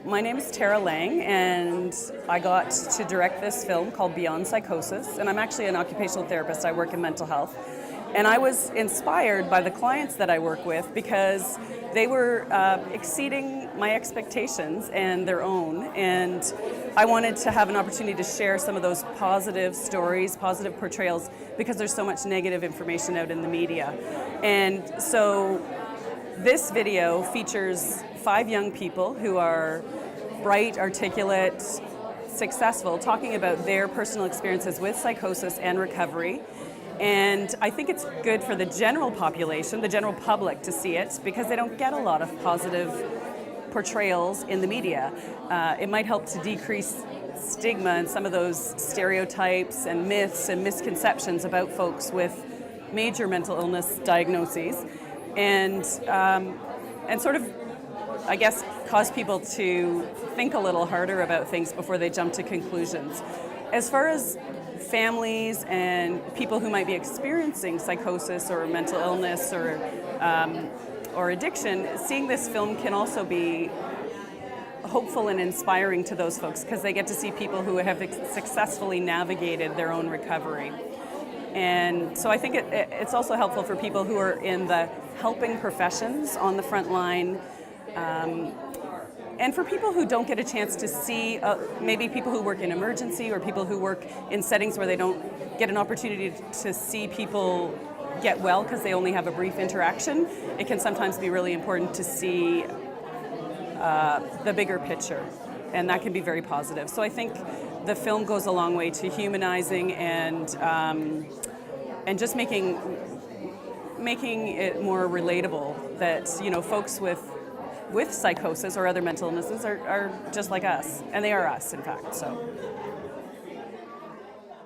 my name is Laing, and I got to direct this film called Beyond Psychosis, and I'm actually an occupational therapist. I work in mental health. And I was inspired by the clients that I work with because they were exceeding my expectations and their own, and I wanted to have an opportunity to share some of those positive stories, positive portrayals, because there's so much negative information out in the media. And so this video features 5 young people who are bright, articulate, successful, talking about their personal experiences with psychosis and recovery. And I think it's good for the general population, the general public, to see it because they don't get a lot of positive portrayals in the media. It might help to decrease stigma and some of those stereotypes and myths and misconceptions about folks with major mental illness diagnoses, and sort of, I guess, cause people to think a little harder about things before they jump to conclusions. As far as families and people who might be experiencing psychosis or mental illness or addiction, seeing this film can also be hopeful and inspiring to those folks because they get to see people who have successfully navigated their own recovery. And so I think it's also helpful for people who are in the helping professions on the front line, and for people who don't get a chance to see, maybe people who work in emergency or people who work in settings where they don't get an opportunity to see people get well because they only have a brief interaction. It can sometimes be really important to see the bigger picture, and that can be very positive. So I think the film goes a long way to humanizing and just making it more relatable that, you know, folks with psychosis or other mental illnesses are just like us, and they are us, in fact. So